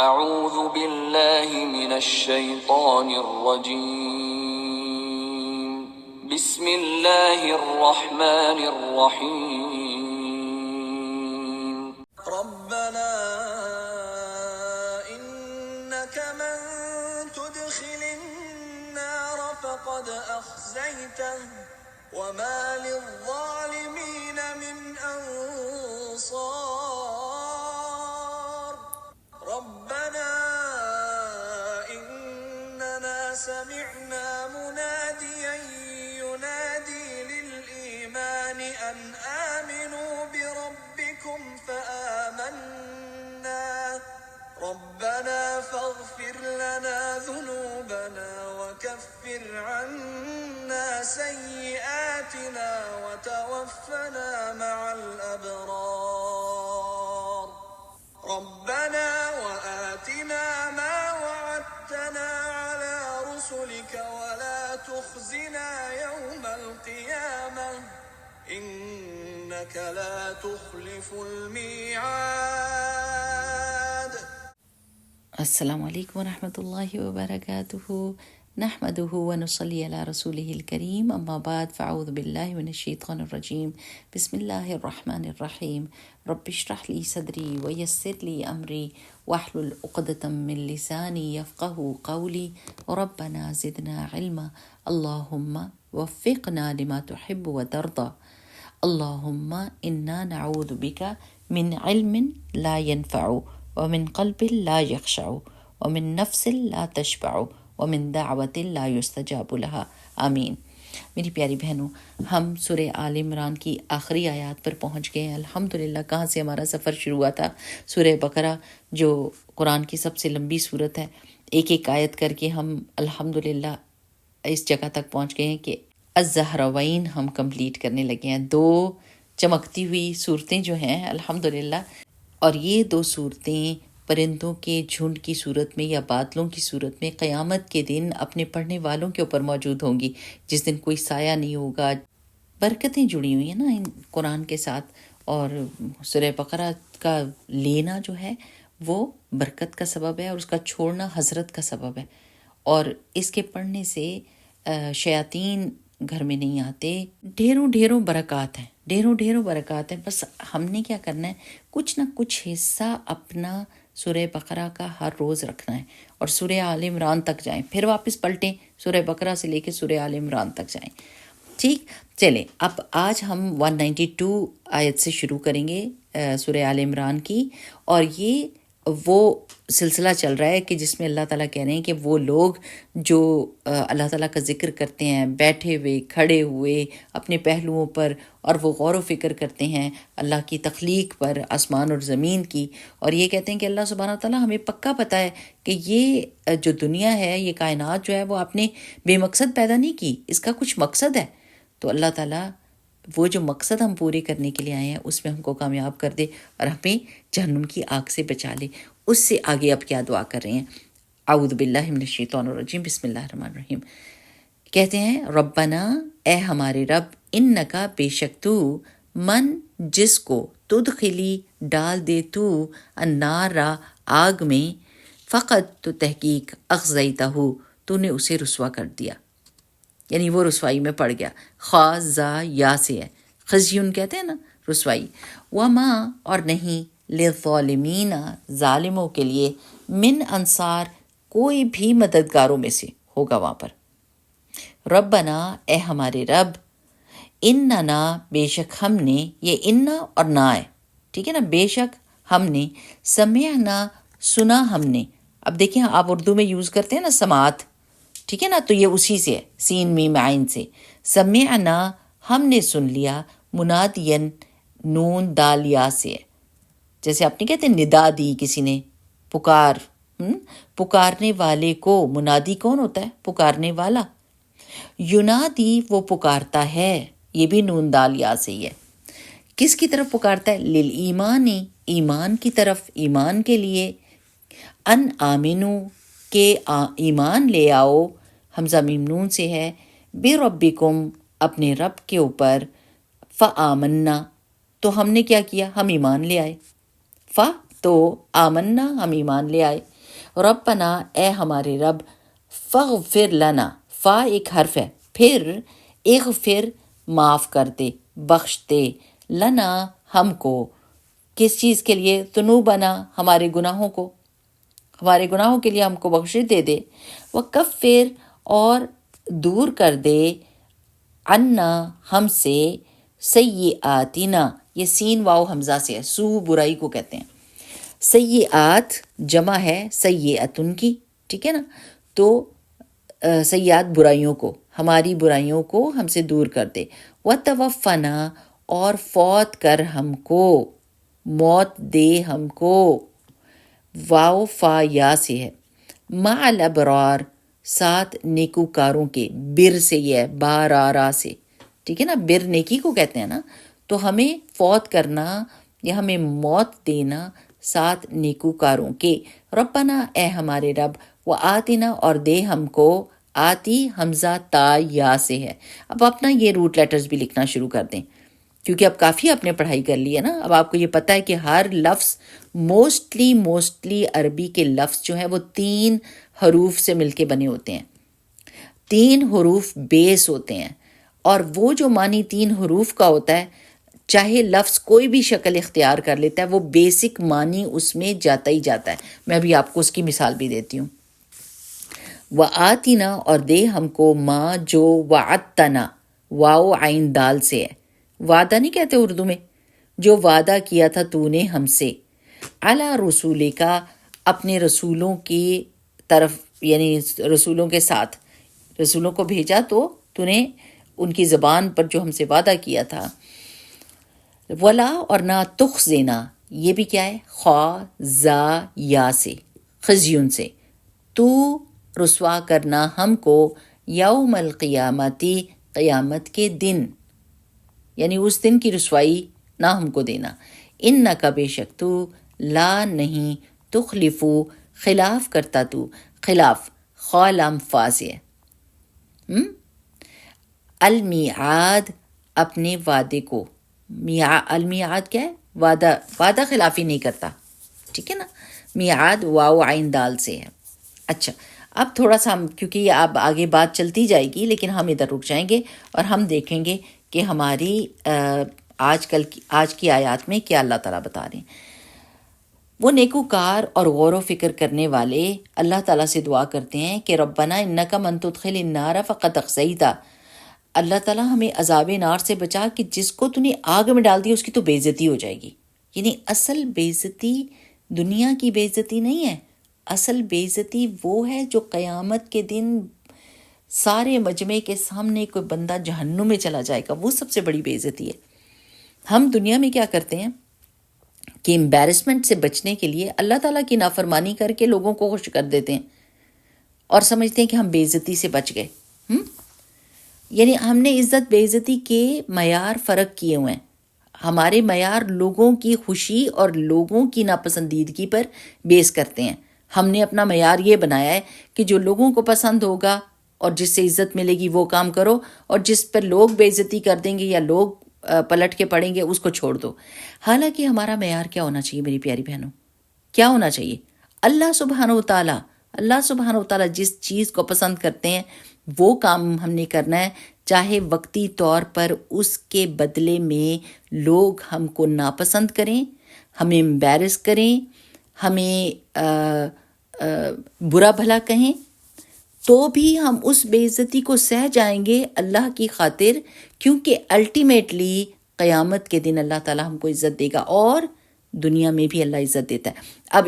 اعوذ باللہ من الشیطان الرجیم بسم اللہ الرحمن الرحیم ربنا انك من تدخل النار فقد اخزيته وما للظالمين من انصار ربنا اننا سمعنا مناديا ينادي للإيمان ان آمنوا بربكم فآمنا ربنا فاغفر لنا ذنوبنا وكفر عنا سيئاتنا وتوفنا مع الأبرار ربنا وآتنا ما وعدتنا على رسلك ولا تخزنا يوم القيامة إنك لا تخلف الميعاد. السلام علیکم ورحمۃ اللہ وبرکاتہ نحمده ونصلی علی رسوله الکریم اما بعد فاعوذ باللہ من الشیطان الرجیم بسم اللہ الرحمن الرحیم رب اشرح لی صدری ویسر لی امری واحلل عقدۃ من لسانی یفقهوا قولی ربنا زدنا علما اللہم وفقنا لما تحب وترضى اللہم انا نعوذ بک من علم لا ينفع ومن قلب لا يخشع ومن نفس لا تشبع ومن دعوت لا يستجاب لها آمین. میری پیاری بہنوں، ہم سورہ آل عمران کی آخری آیات پر پہنچ گئے ہیں الحمدللہ. کہاں سے ہمارا سفر شروع ہوا تھا؟ سورہ بقرہ جو قرآن کی سب سے لمبی صورت ہے. ایک ایک آیت کر کے ہم الحمدللہ اس جگہ تک پہنچ گئے ہیں کہ الزہراوین ہم کمپلیٹ کرنے لگے ہیں. 2 چمکتی ہوئی صورتیں جو ہیں الحمدللہ، اور یہ 2 صورتیں پرندوں کے جھنڈ کی صورت میں یا بادلوں کی صورت میں قیامت کے دن اپنے پڑھنے والوں کے اوپر موجود ہوں گی، جس دن کوئی سایہ نہیں ہوگا. برکتیں جڑی ہوئی ہیں نا ان قرآن کے ساتھ، اور سورہ بقرہ کا لینا جو ہے وہ برکت کا سبب ہے اور اس کا چھوڑنا حضرت کا سبب ہے. اور اس کے پڑھنے سے شیاطین گھر میں نہیں آتے. ڈھیروں برکات ہیں، ڈھیروں برکات ہیں. بس ہم نے کیا کرنا ہے، کچھ نہ کچھ حصہ اپنا سورہ بقرہ کا ہر روز رکھنا ہے اور سورہ آل عمران تک جائیں، پھر واپس پلٹیں، سورہ بقرہ سے لے کے سورہ آل عمران تک جائیں. ٹھیک، چلیں اب آج ہم 192 آیت سے شروع کریں گے سورہ آل عمران کی. اور یہ وہ سلسلہ چل رہا ہے کہ جس میں اللہ تعالیٰ کہہ رہے ہیں کہ وہ لوگ جو اللہ تعالیٰ کا ذکر کرتے ہیں بیٹھے ہوئے، کھڑے ہوئے اپنے پہلوؤں پر، اور وہ غور و فکر کرتے ہیں اللہ کی تخلیق پر، آسمان اور زمین کی، اور یہ کہتے ہیں کہ اللہ سبحانہ و تعالیٰ ہمیں پکا پتہ ہے کہ یہ جو دنیا ہے، یہ کائنات جو ہے وہ آپ نے بے مقصد پیدا نہیں کی، اس کا کچھ مقصد ہے. تو اللہ تعالیٰ وہ جو مقصد ہم پورے کرنے کے لیے آئے ہیں اس میں ہم کو کامیاب کر دے اور ہمیں جہنم کی آگ سے بچا لے. اس سے آگے اب کیا دعا کر رہے ہیں؟ اعوذ باللہ من الشیطان الرجیم بسم اللہ الرحمن الرحیم. کہتے ہیں ربنا، اے ہمارے رب، انکا بے شک تو، من جس کو، تدخلی ڈال دے تو، النار آگ میں، فقط تو تحقیق، اخزیتہ تو نے اسے رسوا کر دیا، یعنی وہ رسوائی میں پڑ گیا. خا زا یا سے ہے، خزیون کہتے ہیں نا رسوائی. وما اور نہیں، للظالمین ظالموں کے لیے، من انصار کوئی بھی مددگاروں میں سے ہوگا وہاں پر. ربنا، اے ہمارے رب، اننا بے شک ہم نے، یہ انا اور نا ہے، ٹھیک ہے نا، بے شک ہم نے، سمعنا سنا ہم نے. اب دیکھیں آپ اردو میں یوز کرتے ہیں نا سماعت، ٹھیک ہے نا، تو یہ اسی سے ہے، سین میم عین سے. سمعنا ہم نے سن لیا، منادین نون دال یا سے ہے، جیسے آپ نے کہتے ہیں ندا دی کسی نے، پکار، پکارنے والے کو. منادی کون ہوتا ہے؟ پکارنے والا. ینادی وہ پکارتا ہے، یہ بھی نون دال یا سے ہی ہے. کس کی طرف پکارتا ہے؟ للایمانی، ایمان کی طرف، ایمان کے لیے. ان آمنو کہ ایمان لے آؤ، حمزہ میم نون سے ہے. بربکم اپنے رب کے اوپر. فآمنا تو ہم نے کیا کیا؟ ہم ایمان لے آئے. تو آمنا ہم ایمان لے آئے، ربنا اے ہمارے رب، فاغفر لنا، فا ایک حرف ہے، پھر اغفر معاف کر دے، بخش دے، لنا ہم کو، کس چیز کے لیے؟ ذنوبنا ہمارے گناہوں کو، ہمارے گناہوں کے لیے ہم کو بخشش دے دے، وکفر اور دور کر دے، عنا ہم سے، سیئاتنا، یہ سین واو حمزہ سے ہے، سو برائی کو کہتے ہیں، سیئات جمع ہے سیئتن کی، ٹھیک ہے نا، تو سیئات برائیوں کو، ہماری برائیوں کو ہم سے دور کر دے، وتوفنا اور فوت کر ہم کو، موت دے ہم کو، واو فا یا سے ہے، مع الابرار ساتھ نیکوکاروں کے، بر سے یہ ہے، بارارا سے، ٹھیک ہے نا، بر نیکی کو کہتے ہیں نا، تو ہمیں فوت کرنا یا ہمیں موت دینا ساتھ نیکوکاروں کے، ربنا اے ہمارے رب، وہ آتینا اور دے ہم کو، آتی حمزہ تا یا سے ہے۔ اب اپنا یہ روٹ لیٹرز بھی لکھنا شروع کر دیں، کیونکہ اب کافی آپ نے پڑھائی کر لی ہے نا، اب آپ کو یہ پتہ ہے کہ ہر لفظ موسٹلی عربی کے لفظ جو ہیں وہ 3 حروف سے مل کے بنے ہوتے ہیں، 3 حروف بیس ہوتے ہیں، اور وہ جو معنی 3 حروف کا ہوتا ہے، چاہے لفظ کوئی بھی شکل اختیار کر لیتا ہے، وہ بیسک معنی اس میں جاتا ہی جاتا ہے۔ میں ابھی آپ کو اس کی مثال بھی دیتی ہوں۔ وآتینا اور دے ہم کو، ماں جو، وعدتنا واو عین دال سے ہے، وعدہ نہیں کہتے اردو میں، جو وعدہ کیا تھا تو نے ہم سے، علی رسول کا اپنے رسولوں کی طرف، یعنی رسولوں کے ساتھ، رسولوں کو بھیجا تو نے ان کی زبان پر جو ہم سے وعدہ کیا تھا، ولا اور نہ تخزینا، یہ بھی کیا ہے، خوا زا یا سے، خزیون سے، تو رسوا کرنا ہم کو، یوم القیامتی قیامت کے دن، یعنی اس دن کی رسوائی نہ ہم کو دینا، انکا بے شک تو، لا نہیں، تخلفو خلاف کرتا تو، خلاف خالام فاضی ہے، المیعاد اپنے وعدے کو، المیعاد کیا ہے، وعدہ خلافی نہیں کرتا، ٹھیک ہے نا، میعاد واو عین دال سے ہے۔ اچھا اب تھوڑا سا ہم، کیونکہ یہ اب آگے بات چلتی جائے گی لیکن ہم ادھر رک جائیں گے اور ہم دیکھیں گے کہ ہماری آج کی آیات میں کیا اللہ تعالیٰ بتا رہے ہیں۔ وہ نیکوکار اور غور و فکر کرنے والے اللہ تعالیٰ سے دعا کرتے ہیں کہ ربنا انکا من تدخل النار فقد اخزیتا، اللہ تعالیٰ ہمیں عذاب نار سے بچا کہ جس کو تو نے آگ میں ڈال دیا اس کی تو بے عزتی ہو جائے گی۔ یعنی اصل بے عزتی دنیا کی بے عزتی نہیں ہے، اصل بے عزتی وہ ہے جو قیامت کے دن سارے مجمع کے سامنے کوئی بندہ جہنم میں چلا جائے گا، وہ سب سے بڑی بے عزتی ہے۔ ہم دنیا میں کیا کرتے ہیں کہ امبیرسمنٹ سے بچنے کے لیے اللہ تعالیٰ کی نافرمانی کر کے لوگوں کو خوش کر دیتے ہیں اور سمجھتے ہیں کہ ہم بے عزتی سے بچ گئے۔ یعنی ہم نے عزت بے عزتی کے معیار فرق کیے ہوئے ہیں، ہمارے معیار لوگوں کی خوشی اور لوگوں کی ناپسندیدگی پر بیس کرتے ہیں۔ ہم نے اپنا معیار یہ بنایا ہے کہ جو لوگوں کو پسند ہوگا اور جس سے عزت ملے گی وہ کام کرو، اور جس پر لوگ بے عزتی کر دیں گے یا لوگ پلٹ کے پڑیں گے اس کو چھوڑ دو۔ حالانکہ ہمارا معیار کیا ہونا چاہیے میری پیاری بہنوں؟ کیا ہونا چاہیے؟ اللہ سبحانہ و تعالیٰ جس چیز کو پسند کرتے ہیں وہ کام ہم نے کرنا ہے، چاہے وقتی طور پر اس کے بدلے میں لوگ ہم کو ناپسند کریں، ہمیں امبیرس کریں، ہمیں برا بھلا کہیں، تو بھی ہم اس بے عزتی کو سہ جائیں گے اللہ کی خاطر، کیونکہ الٹیمیٹلی قیامت کے دن اللہ تعالیٰ ہم کو عزت دے گا اور دنیا میں بھی اللہ عزت دیتا ہے۔ اب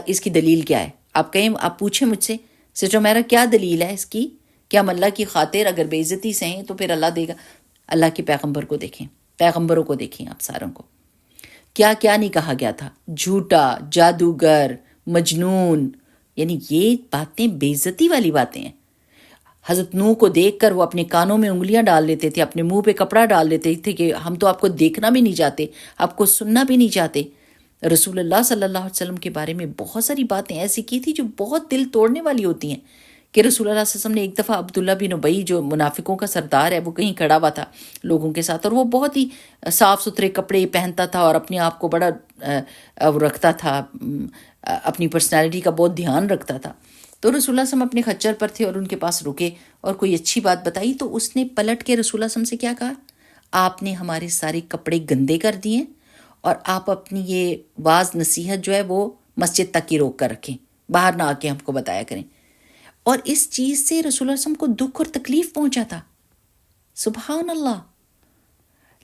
اس کی دلیل کیا ہے؟ آپ پوچھیں مجھ سے سسٹر میرا کیا دلیل ہے اس کی کہ ہم اللہ کی خاطر اگر بے عزتی سہیں تو پھر اللہ دے گا؟ اللہ کے پیغمبر کو دیکھیں، پیغمبروں کو دیکھیں، آپ ساروں کو کیا کیا نہیں کہا گیا تھا، جھوٹا، جادوگر، مجنون، یعنی یہ باتیں بے عزتی والی باتیں ہیں۔ حضرت نوح کو دیکھ کر وہ اپنے کانوں میں انگلیاں ڈال لیتے تھے، اپنے منہ پہ کپڑا ڈال لیتے تھے کہ ہم تو آپ کو دیکھنا بھی نہیں چاہتے، آپ کو سننا بھی نہیں چاہتے۔ رسول اللہ صلی اللہ علیہ وسلم کے بارے میں بہت ساری باتیں ایسی کی تھی جو بہت دل توڑنے والی ہوتی ہیں کہ رسول اللہ صلی اللہ علیہ وسلم نے ایک دفعہ عبداللہ بن ابی جو منافقوں کا سردار ہے وہ کہیں کھڑا ہوا تھا لوگوں کے ساتھ، اور وہ بہت ہی صاف ستھرے کپڑے پہنتا تھا اور اپنے آپ کو بڑا وہ رکھتا تھا، اپنی پرسنالٹی کا بہت دھیان رکھتا تھا. تو رسول اللہ صلی اللہ علیہ وسلم اپنے خچر پر تھے اور ان کے پاس رکے اور کوئی اچھی بات بتائی تو اس نے پلٹ کے رسول اللہ صلی اللہ علیہ وسلم سے کیا کہا، آپ نے ہمارے سارے کپڑے گندے کر دیے اور آپ اپنی یہ واز نصیحت جو ہے وہ مسجد تک ہی روک کر رکھیں، باہر نہ آ کے ہم کو بتایا کریں. اور اس چیز سے رسول اللہ صلی اللہ علیہ وسلم کو دکھ اور تکلیف پہنچا تھا. سبحان اللہ.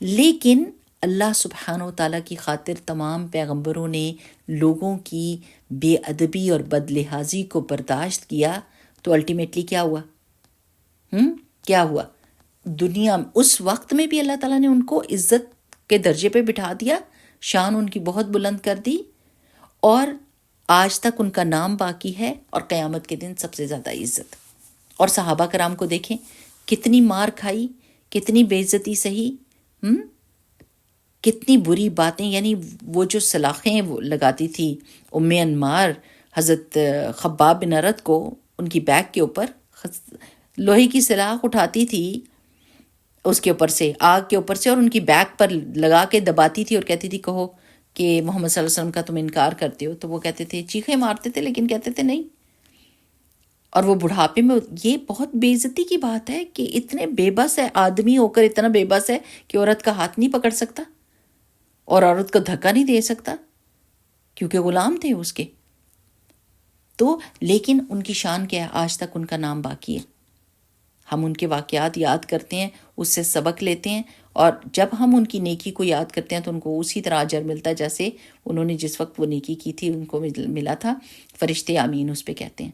لیکن اللہ سبحانہ و تعالیٰ کی خاطر تمام پیغمبروں نے لوگوں کی بے ادبی اور بد لحاظی کو برداشت کیا تو الٹیمیٹلی کیا ہوا؟ کیا ہوا؟ دنیا اس وقت میں بھی اللہ تعالیٰ نے ان کو عزت کے درجے پہ بٹھا دیا، شان ان کی بہت بلند کر دی، اور آج تک ان کا نام باقی ہے اور قیامت کے دن سب سے زیادہ عزت. اور صحابہ کرام کو دیکھیں کتنی مار کھائی، کتنی بے عزتی سہی، کتنی بری باتیں، یعنی وہ جو سلاخیں وہ لگاتی تھی ام انمار حضرت خباب بن ارد کو، ان کی بیک کے اوپر لوہے کی سلاخ اٹھاتی تھی اس کے اوپر سے، آگ کے اوپر سے، اور ان کی بیک پر لگا کے دباتی تھی اور کہتی تھی کہو کہ محمد صلی اللہ علیہ وسلم کا تم انکار کرتے ہو. تو وہ کہتے تھے، چیخیں مارتے تھے لیکن کہتے تھے نہیں. اور وہ بڑھاپے میں، یہ بہت بے عزتی کی بات ہے کہ اتنے بے بس ہے آدمی ہو کر، اتنا بے بس ہے کہ عورت کا ہاتھ نہیں پکڑ سکتا اور عورت کو دھکا نہیں دے سکتا کیونکہ غلام تھے اس کے. تو لیکن ان کی شان کیا ہے، آج تک ان کا نام باقی ہے. ہم ان کے واقعات یاد کرتے ہیں، اس سے سبق لیتے ہیں، اور جب ہم ان کی نیکی کو یاد کرتے ہیں تو ان کو اسی طرح اجر ملتا ہے جیسے انہوں نے جس وقت وہ نیکی کی تھی ان کو ملا تھا. فرشتے آمین اس پہ کہتے ہیں.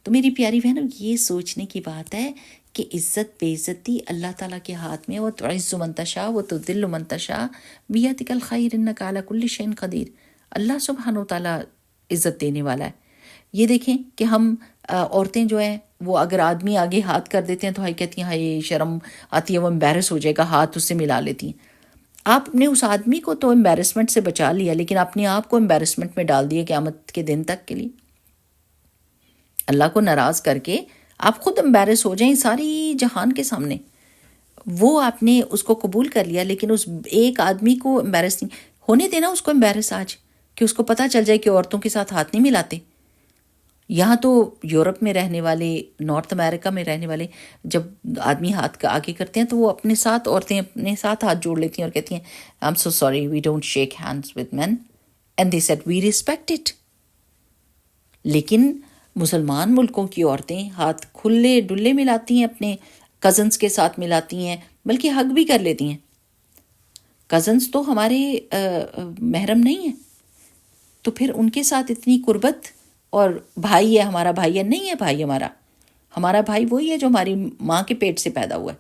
تو میری پیاری بہنوں، یہ سوچنے کی بات ہے کہ عزت بے عزتی اللہ تعالیٰ کے ہاتھ میں. وہ تعز من تشاء و تذل من تشاء بیدک الخیر انک علی کل شیء قدیر. اللہ سبحانہ و تعالیٰ عزت دینے والا ہے. یہ دیکھیں کہ ہم عورتیں جو ہیں وہ اگر آدمی آگے ہاتھ کر دیتے ہیں تو ہائی کہتی ہیں، ہائی شرم آتی ہے، وہ امبیرس ہو جائے گا، ہاتھ اس سے ملا لیتی ہیں. آپ نے اس آدمی کو تو امبیرسمنٹ سے بچا لیا لیکن اپنے آپ کو امبیرسمنٹ میں ڈال دیا قیامت کے دن تک کے لیے. اللہ کو ناراض کر کے آپ خود امبیرس ہو جائیں ساری جہان کے سامنے. وہ آپ نے اس کو قبول کر لیا لیکن اس ایک آدمی کو امبیرس نہیں ہونے دینا. اس کو امبیرس آج کہ اس کو پتہ چل جائے کہ عورتوں کے ساتھ ہاتھ نہیں ملاتے. یہاں تو یورپ میں رہنے والے، نارتھ امریکہ میں رہنے والے، جب آدمی ہاتھ کا آگے کرتے ہیں تو وہ اپنے ساتھ، عورتیں اپنے ساتھ ہاتھ جوڑ لیتی ہیں اور کہتی ہیں I am so sorry we don't shake hands with men and they said we respect it. لیکن مسلمان ملکوں کی عورتیں ہاتھ کھلے ڈلے ملاتی ہیں، اپنے کزنس کے ساتھ ملاتی ہیں، بلکہ حگ بھی کر لیتی ہیں. کزنس تو ہمارے محرم نہیں ہیں تو پھر ان کے ساتھ اتنی قربت. اور بھائی ہے ہمارا، بھائی ہے نہیں ہے بھائی ہمارا بھائی وہی ہے جو ہماری ماں کے پیٹ سے پیدا ہوا ہے.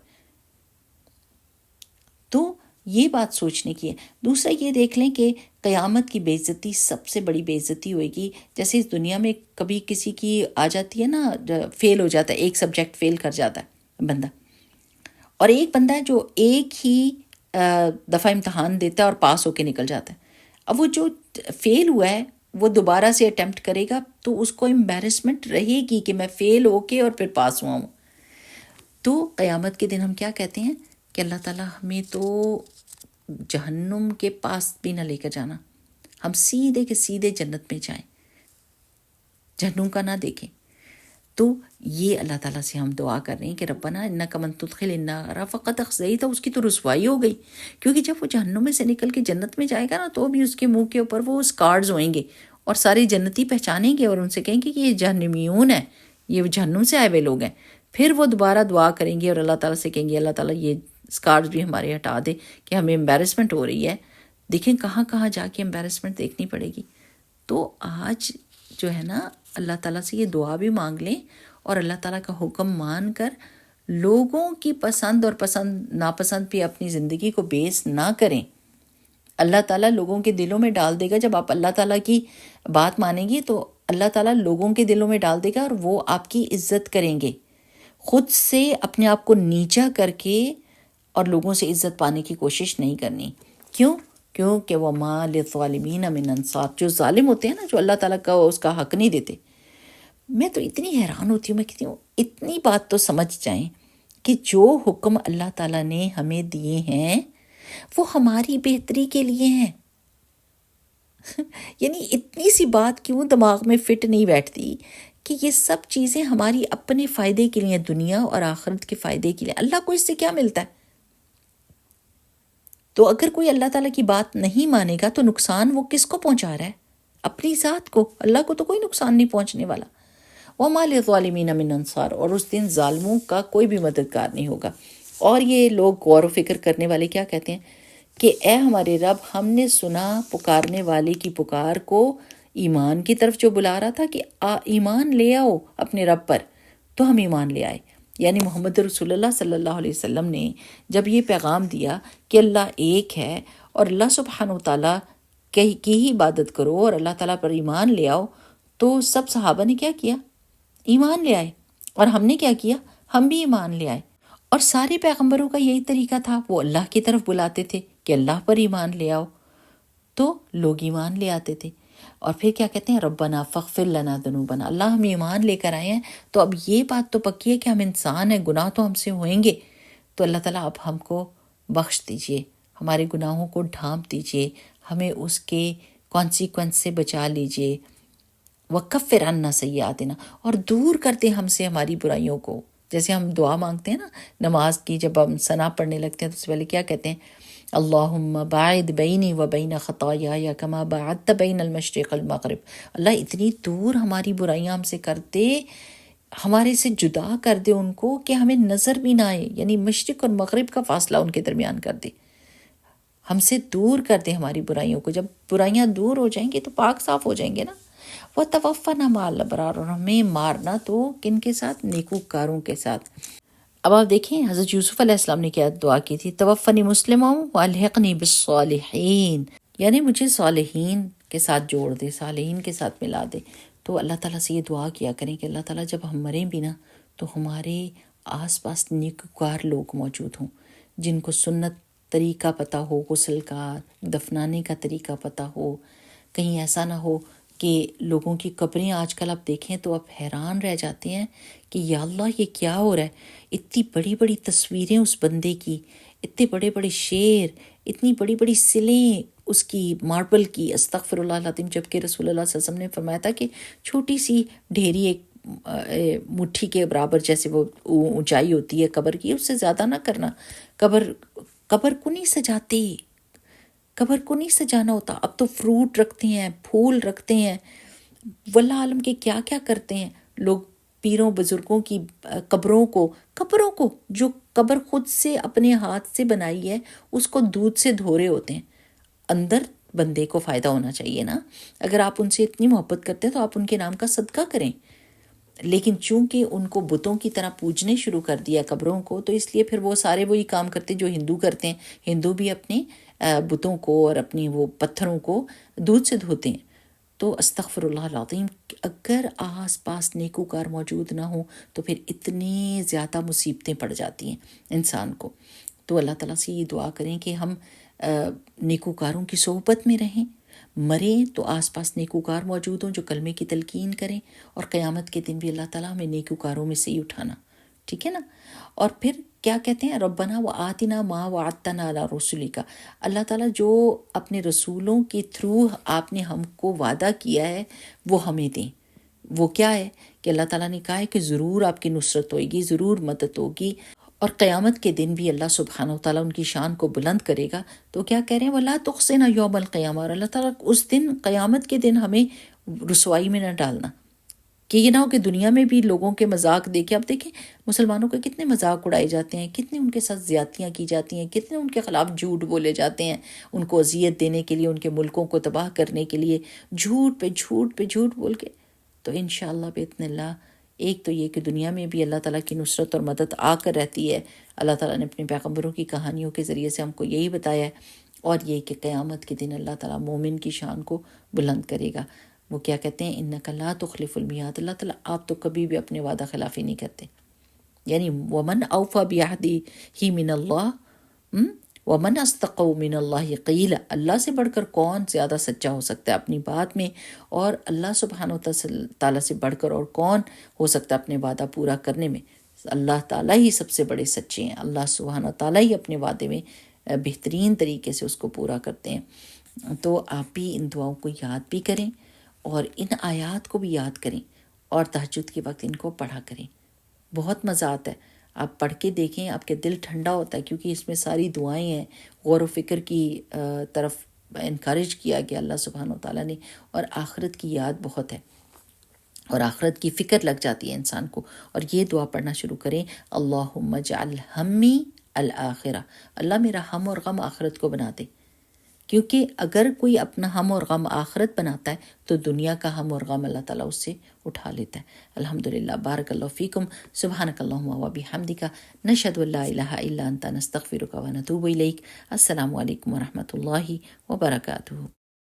تو یہ بات سوچنے کی ہے. دوسرا یہ دیکھ لیں کہ قیامت کی بے عزتی سب سے بڑی بے عزتی ہوئے گی جیسے اس دنیا میں کبھی کسی کی آ جاتی ہے نا، فیل ہو جاتا ہے، ایک سبجیکٹ فیل کر جاتا ہے بندہ، اور ایک بندہ ہے جو ایک ہی دفعہ امتحان دیتا ہے اور پاس ہو کے نکل جاتا ہے. اب وہ جو فیل ہوا ہے وہ دوبارہ سے اٹیمپٹ کرے گا تو اس کو امبیرسمنٹ رہے گی کہ میں فیل ہو کے اور پھر پاس ہوا ہوں. تو قیامت کے دن ہم کیا کہتے ہیں کہ اللہ تعالیٰ ہمیں تو جہنم کے پاس بھی نہ لے کر جانا، ہم سیدھے کے سیدھے جنت میں جائیں، جہنم کا نہ دیکھیں. تو یہ اللہ تعالیٰ سے ہم دعا کر رہے ہیں کہ ربنا انک من تدخل النار فقد اخزیتہ. اس کی تو رسوائی ہو گئی، کیونکہ جب وہ جہنم میں سے نکل کے جنت میں جائے گا نا تو بھی اس کے منہ کے اوپر وہ اسکارز ہوئیں گے اور سارے جنتی پہچانیں گے اور ان سے کہیں گے کہ یہ جہنمیون ہیں، یہ جہنم سے آئے ہوئے لوگ ہیں. پھر وہ دوبارہ دعا کریں گے اور اللہ تعالیٰ سے کہیں گے اللہ تعالیٰ یہ اسکارز بھی ہمارے ہٹا دے کہ ہمیں امبیرسمنٹ ہو رہی ہے. دیکھیں کہاں کہاں جا کے امبیرسمنٹ دیکھنی پڑے گی. تو آج جو ہے نا اللہ تعالیٰ سے یہ دعا بھی مانگ لیں اور اللہ تعالیٰ کا حکم مان کر لوگوں کی پسند اور پسند ناپسند پہ اپنی زندگی کو بیس نہ کریں. اللہ تعالیٰ لوگوں کے دلوں میں ڈال دے گا. جب آپ اللہ تعالیٰ کی بات مانیں گی تو اللہ تعالیٰ لوگوں کے دلوں میں ڈال دے گا اور وہ آپ کی عزت کریں گے. خود سے اپنے آپ کو نیچا کر کے اور لوگوں سے عزت پانے کی کوشش نہیں کرنی. کیونکہ وہ مَا لِلظَّالِمِينَ مِنْ أَنصَارٍ. جو ظالم ہوتے ہیں نا، جو اللہ تعالیٰ کا اس کا حق نہیں دیتے، میں تو اتنی حیران ہوتی ہوں، میں کہتی ہوں اتنی بات تو سمجھ جائیں کہ جو حکم اللہ تعالیٰ نے ہمیں دیے ہیں وہ ہماری بہتری کے لیے ہیں۔ یعنی اتنی سی بات کیوں دماغ میں فٹ نہیں بیٹھتی کہ یہ سب چیزیں ہماری اپنے فائدے کے لیے، دنیا اور آخرت کے فائدے کے لیے۔ اللہ کو اس سے کیا ملتا ہے؟ تو اگر کوئی اللہ تعالیٰ کی بات نہیں مانے گا تو نقصان وہ کس کو پہنچا رہا ہے؟ اپنی ذات کو۔ اللہ کو تو کوئی نقصان نہیں پہنچنے والا۔ وَمَا لِلظَّالِمِينَ مِنْ أَنصَارٍ، اور اس دن ظالموں کا کوئی بھی مددگار نہیں ہوگا۔ اور یہ لوگ غور و فکر کرنے والے کیا کہتے ہیں کہ اے ہمارے رب، ہم نے سنا پکارنے والے کی پکار کو، ایمان کی طرف جو بلا رہا تھا کہ ایمان لے آؤ اپنے رب پر، تو ہم ایمان لے آئے۔ یعنی محمد رسول اللہ صلی اللہ علیہ وسلم نے جب یہ پیغام دیا کہ اللہ ایک ہے اور اللہ سبحانہ و تعالیٰ کی ہی عبادت کرو اور اللہ تعالیٰ پر ایمان لے آؤ، تو سب صحابہ نے کیا کیا؟ ایمان لے آئے۔ اور ہم نے کیا کیا؟ ہم بھی ایمان لے آئے۔ اور سارے پیغمبروں کا یہی طریقہ تھا، وہ اللہ کی طرف بلاتے تھے کہ اللہ پر ایمان لے آؤ، تو لوگ ایمان لے آتے تھے۔ اور پھر کیا کہتے ہیں؟ ربنا فاغفر لنا ذنوبنا، اللہ ہم ایمان لے کر آئے ہیں تو اب یہ بات تو پکی ہے کہ ہم انسان ہیں، گناہ تو ہم سے ہوئیں گے، تو اللہ تعالیٰ اب ہم کو بخش دیجئے، ہمارے گناہوں کو ڈھانپ دیجئے، ہمیں اس کے کانسیکوینس سے بچا لیجئے۔ وَكَفِّرْ عَنَّا سَيِّئَاتِنَا، اور دور کرتے ہم سے ہماری برائیوں کو۔ جیسے ہم دعا مانگتے ہیں نا نماز کی، جب ہم ثنا پڑھنے لگتے ہیں تو اس سے پہلے کیا کہتے ہیں؟ اللہم باعد بینی و بین خطایایا کما باعدت بین المشرق والمغرب۔ اللہ اتنی دور ہماری برائیاں ہم سے کر دے، ہمارے سے جدا کر دے ان کو کہ ہمیں نظر بھی نہ آئے، یعنی مشرق اور مغرب کا فاصلہ ان کے درمیان کر دے، ہم سے دور کر دے ہماری برائیوں کو۔ جب برائیاں دور ہو جائیں گی تو پاک صاف ہو جائیں گے نا۔ وَتَوَفَّنَا مَعَ الْأَبْرَارِ، اور ہمیں مارنا تو کن کے ساتھ؟ نیکوکاروں کے ساتھ۔ اب آپ دیکھیں حضرت یوسف علیہ السلام نے کیا دعا کی تھی؟ توفنی مسلما والحقنی بالصالحین، یعنی مجھے صالحین کے ساتھ جوڑ دے، صالحین کے ساتھ ملا دے۔ تو اللہ تعالیٰ سے یہ دعا کیا کریں کہ اللہ تعالیٰ جب ہم مریں بھی نا تو ہمارے آس پاس نیکوکار لوگ موجود ہوں، جن کو سنت طریقہ پتہ ہو، غسل کا، دفنانے کا طریقہ پتہ ہو۔ کہیں ایسا نہ ہو کہ لوگوں کی قبریں آج کل آپ دیکھیں تو آپ حیران رہ جاتے ہیں کہ یا اللہ یہ کیا ہو رہا ہے، اتنی بڑی بڑی تصویریں اس بندے کی، اتنے بڑے بڑے شعر، اتنی بڑی بڑی سلیں اس کی ماربل کی، استغفر اللہ العظیم، جبکہ رسول اللہ صلی اللہ علیہ وسلم نے فرمایا تھا کہ چھوٹی سی ڈھیری، ایک مٹھی کے برابر جیسے وہ اونچائی ہوتی ہے قبر کی، اس سے زیادہ نہ کرنا۔ قبر کو نہیں سجاتے، قبر کو نہیں سجانا ہوتا۔ اب تو فروٹ رکھتے ہیں، پھول رکھتے ہیں، واللہ عالم کے کیا کیا کرتے ہیں لوگ، پیروں بزرگوں کی قبروں کو جو قبر خود سے اپنے ہاتھ سے بنائی ہے اس کو دودھ سے دھو رہے ہوتے ہیں۔ اندر بندے کو فائدہ ہونا چاہیے نا۔ اگر آپ ان سے اتنی محبت کرتے ہیں تو آپ ان کے نام کا صدقہ کریں، لیکن چونکہ ان کو بتوں کی طرح پوجنے شروع کر دیا قبروں کو، تو اس لیے پھر وہ سارے وہی کام کرتے جو ہندو کرتے ہیں۔ ہندو بھی اپنے بتوں کو اور اپنی وہ پتھروں کو دودھ سے دھوتے ہیں۔ تو استغفر اللہ العظیم، اگر آس پاس نیکوکار موجود نہ ہوں تو پھر اتنی زیادہ مصیبتیں پڑ جاتی ہیں انسان کو۔ تو اللہ تعالیٰ سے یہ دعا کریں کہ ہم نیکوکاروں کی صحبت میں رہیں، مریں تو آس پاس نیکوکار موجود ہوں جو کلمے کی تلقین کریں، اور قیامت کے دن بھی اللہ تعالیٰ ہمیں نیکوکاروں میں سے ہی اٹھانا، ٹھیک ہے نا۔ اور پھر کیا کہتے ہیں؟ ربنا وآتنا ما وعدتنا علی رسولک، اللہ تعالیٰ جو اپنے رسولوں کے تھرو آپ نے ہم کو وعدہ کیا ہے وہ ہمیں دیں۔ وہ کیا ہے کہ اللہ تعالیٰ نے کہا ہے کہ ضرور آپ کی نصرت ہوئے گی، ضرور مدد ہوگی، اور قیامت کے دن بھی اللہ سبحانہ وتعالیٰ ان کی شان کو بلند کرے گا۔ تو کیا کہہ رہے ہیں؟ وَلَا تُخْزِنَا يَوْمَ الْقِيَامَةِ، اور اللہ تعالیٰ اس دن قیامت کے دن ہمیں رسوائی میں نہ ڈالنا، کہ یہ نہ ہو کہ دنیا میں بھی لوگوں کے مذاق دیکھیں۔ اب دیکھیں مسلمانوں کے کتنے مذاق اڑائے جاتے ہیں، کتنے ان کے ساتھ زیادتیاں کی جاتی ہیں، کتنے ان کے خلاف جھوٹ بولے جاتے ہیں، ان کو اذیت دینے کے لیے، ان کے ملکوں کو تباہ کرنے کے لیے جھوٹ پہ جھوٹ پہ جھوٹ بول کے۔ تو انشاءاللہ باذن اللہ ایک تو یہ کہ دنیا میں بھی اللہ تعالیٰ کی نصرت اور مدد آ کر رہتی ہے، اللہ تعالیٰ نے اپنے پیغمبروں کی کہانیوں کے ذریعے سے ہم کو یہی بتایا ہے، اور یہ کہ قیامت کے دن اللہ تعالیٰ مومن کی شان کو بلند کرے گا۔ وہ کیا کہتے ہیں؟ انک لا تخلف المیعاد، اللہ تعالیٰ آپ تو کبھی بھی اپنے وعدہ خلافی نہیں کرتے، یعنی ومن اوفی بعہدہ من اللہ وَمَنْ أَصْدَقُ مِنَ اللَّهِ قِيلًا، اللہ سے بڑھ کر کون زیادہ سچا ہو سکتا ہے اپنی بات میں، اور اللہ سبحانہ تعالیٰ سے بڑھ کر اور کون ہو سکتا ہے اپنے وعدہ پورا کرنے میں؟ اللہ تعالیٰ ہی سب سے بڑے سچے ہیں، اللہ سبحانہ تعالیٰ ہی اپنے وعدے میں بہترین طریقے سے اس کو پورا کرتے ہیں۔ تو آپ بھی ان دعاؤں کو یاد بھی کریں اور ان آیات کو بھی یاد کریں، اور تہجد کے وقت ان کو پڑھا کریں، بہت مزہ آتا ہے۔ آپ پڑھ کے دیکھیں، آپ کے دل ٹھنڈا ہوتا ہے، کیونکہ اس میں ساری دعائیں ہیں، غور و فکر کی طرف انکریج کیا گیا اللہ سبحانہ وتعالیٰ نے، اور آخرت کی یاد بہت ہے، اور آخرت کی فکر لگ جاتی ہے انسان کو۔ اور یہ دعا پڑھنا شروع کریں، اللہم اجعل ہمی الآخرہ، اللہ میرا ہم اور غم آخرت کو بنا دے، کیونکہ اگر کوئی اپنا ہم اور غم آخرت بناتا ہے تو دنیا کا ہم اور غم اللہ تعالیٰ اس سے اٹھا لیتا ہے۔ الحمدللہ، بارک اللہ فیکم، سبحانک اللہم و بحمدک، نشہد ان لا الہ الا انت، نستغفرک و نتوب الیک۔ السلام علیکم ورحمۃ اللہ وبرکاتہ۔